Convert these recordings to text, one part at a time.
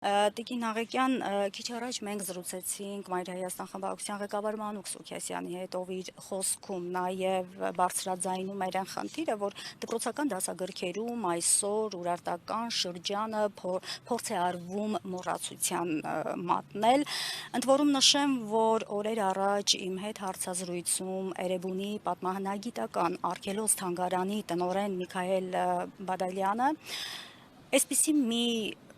Տիկին Աղեկյան, քիչ առաջ մենք զրուցեցինք Մայր Հայաստան խմբակցության ղեկավար Մանուկ Սուքիասյանի հետ, ով իր խոսքում նաև բարձրաձայնում էր այն խնդիրը, որ դպրոցական դասագրքերում այսօր urարտական շրջանը փորձ է արվում մոռացության մատնել։ Ընդ որում նշեմ, որ օրեր առաջ իմ հետ հարցազրույցում Էրեբունի պատմահնագիտական արգելոց թանգարանի տնօրեն Միքայել Բադալյանը այսպիսի մի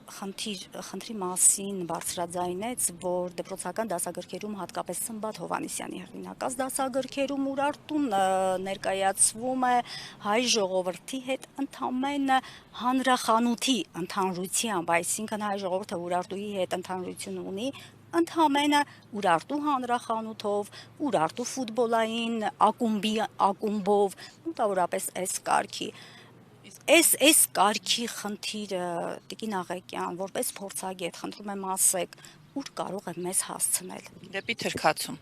խնդրի մասին բարձրաձայնեց, որ դպրոցական դասագրքերում հատկապես Սմբատ Հովհաննիսյանի հեղինակած դասագրքերում Ուրարտուն ներկայացվում է հայ ժողովրդի հետ ընդամենը հանրախանութի ընդհանրությամբ, այսինքն հայ ժողովուրդը Ուրարտուի հետ ընդհանրություն ունի ընդամենը Ուրարտու հանրախանութով, Ուրարտու ֆուտբոլային ակումբով, մոտավորապես այս կարգի։ Այս կարգի խնդիրը, Տիկին Աղեկյան, որպես փորձագետ, խնդրում եմ ասեք, ուր կարող է մեզ հասցնել։ Դեպի թրքացում։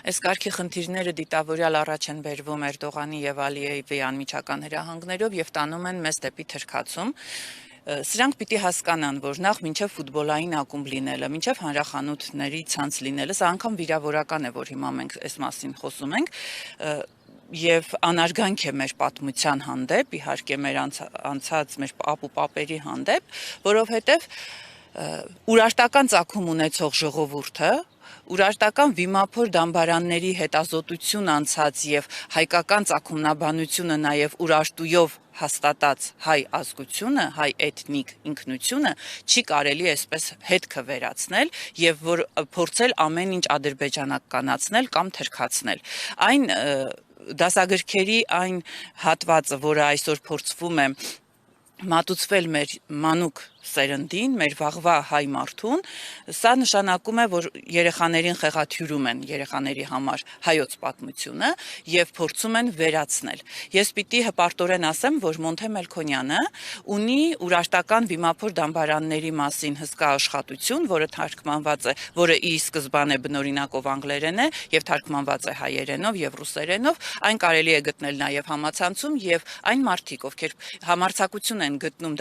Այս կարգի խնդիրները դիտավորյալ առաջ են բերվում Էրդողանի եւ Ալիևի անմիջական հրահանգներով եւ տանում են մեզ դեպի թրքացում։ Սրանք պիտի հասկանան, որ նախ մինչև ֆուտբոլային ակումբ լինելը, մինչև հանրախանութների ցանց լինելը, սա անգամ վիրավորական է, որ հիմա մենք այս մասին խոսում ենք, եւ անարգանք է մեր պատմության հանդեպ, իհարկե մեր անցած մեր ապուպապերի հանդեպ, որովհետեւ Ուրարտական ծագում ունեցող ժողովուրդը, Ուրարտական վիմափոր դամբարանների հետազոտություն անցած եւ հայկական ծագումնաբանությունը նաեւ Ուրարտույով հաստատած հայ ազգությունը, հայ էթնիկ ինքնությունը չի կարելի այսպես հետքը վերացնել եւ որ փորձել ամեն ինչ ադրբեջանականացնել կամ թրքացնել։ Այն դասագրքերի այն հատվածը, որը այսօր փորձվում է մատուցվել մեր մանուկ սերնդին, մեր վաղվա հայ մարդուն, սա նշանակում է, որ երեխաներին խեղաթյուրում են երեխաների համար հայոց պատմությունը եւ փորձում են վերացնել։ Ես պիտի հպարտորեն ասեմ, որ Մոնթե Մելքոնյանը ունի Ուրարտական վիմափոր դամբարանների մասին հսկա աշխատություն, որը թարգմանված է, որը ի սկզբանե բնօրինակով անգլերեն է եւ թարգմանված է հայերենով եւ ռուսերենով, այն կարելի է գտնել նաեւ համացանցում եւ այն մարդիկ, ովքեր համարձակություն են գտնում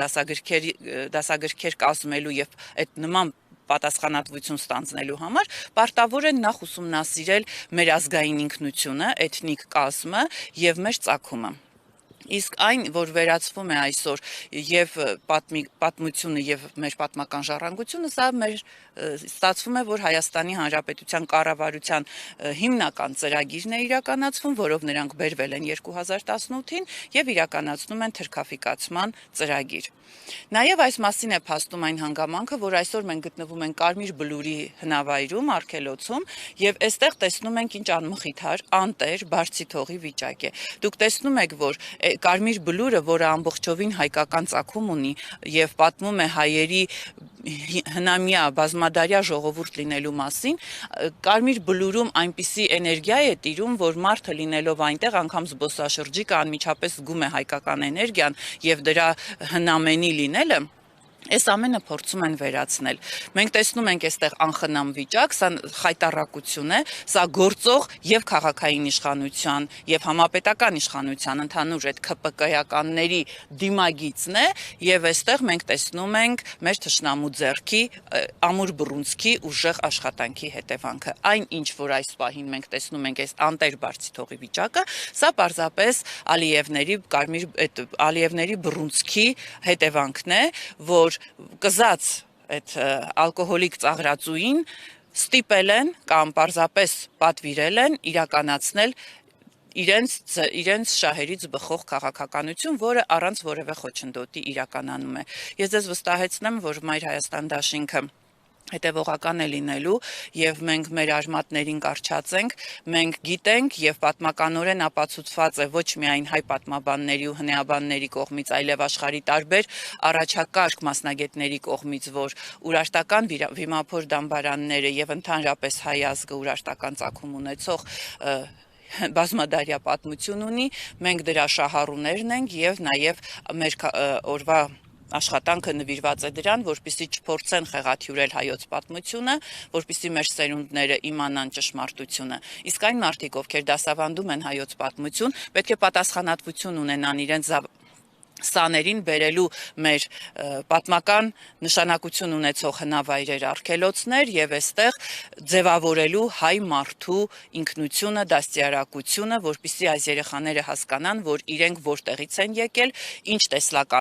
դասագրքեր կազմելու եւ այդ նման պատասխանատվություն ստանձնելու համար, պարտավոր են նախ ուսումնասիրել մեր ազգային ինքնությունը, էթնիկ կազմը եւ մեր ծագումը։ Իսկ այն, որ վերացվում է այսօր եւ պատմությունը եւ մեր պատմական ժառանգությունը, սա մեր ստացվում է, որ Հայաստանի Հանրապետության կառավարության հիմնական ծրագիրն է իրականացվում, որով նրանք բերվել են 2018-ին եւ իրականացնում են թրքաֆիկացման ծրագիր։ Նաեւ այս մասին է փաստում այն հանգամանքը, որ այսօր մենք գտնվում ենք Կարմիր Բլուրի հնավայրում, արգելոցում եւ այստեղ տեսնում ենք ինչ անմխիթար, անտեր, բարձի թողի վիճակ է։ Դուք տեսնում եք, որ Կարմիր Բլուրը, որը ամբողջովին հայկական ծագում ունի եւ պատմում է հայերի հնամյա բազմադարյա ժողովուրդ լինելու մասին, Կարմիր Բլուրում այնպիսի էներգիա է տիրում, որ մարդը լինելով այնտեղ անգամ զբոսաշրջիկը անմիջապես զգում է հայկական էներգիան եւ դրա հնամենի լինելը այս ամենը փորձում են վերացնել։ Մենք տեսնում ենք այստեղ անխնամ վիճակ, սա խայտառակություն է, սա գործող եւ քաղաքային իշխանության եւ համապետական իշխանության ընդհանուր այդ ՔՊԿ-ականների դիմագիծն է եւ այստեղ մենք տեսնում ենք մեր թշնամու ձեռքի ամուր բռունցքի ուժեղ աշխատանքի հետևանքը։ Այն ինչ որ այս պահին մենք տեսնում ենք այս անտեր բարձի թողի վիճակը, սա պարզապես Ալիևների բռունցքի հետևանքն է, որ կզած այդ ալկոհոլիկ ծաղրածուին ստիպել են կամ պարզապես պատվիրել են իրականացնել իրենց շահերից բխող քաղաքականություն, որը առանց որևէ խոչընդոտի իրականանում է։ Ես ձեզ վստահեցնեմ, որ Մայր Հայաստան դաշինքը հետևողական է լինելու եւ մենք մեր արմատներին կարճած ենք, մենք գիտենք եւ պատմականորեն ապացուցված է ոչ միայն հայ պատմաբանների ու հնեաբանների կողմից, այլև աշխարհի տարբեր առաջակարգ մասնագետների կողմից, որ Ուրարտական վիմափոր դամբարանները եւ ընդհանրապես հայ ազգը Ուրարտական ծագում ունեցող բազմադարյա պատմություն ունի, մենք դրա շահառուներն ենք եւ նաեւ մեր օրվա աշխատանքը նվիրված է դրան, որպեսզի չփորձեն խեղաթյուրել հայոց պատմությունը, որպեսզի մեր սերունդները իմանան ճշմարտությունը։ Իսկ այն մարդիկ, ովքեր դասավանդում են հայոց պատմություն, պետք է պատասխանատվություն ունենան իրենց սաներին բերելու մեր պատմական նշանակություն ունեցող հնավայրեր արգելոցներ եւ այստեղ ձևավորելու հայ մարդու ինքնությունը, դաստիարակությունը, որպեսզի այս երեխաները հասկանան, որ իրենք որտեղից են եկել, ինչ տեսլական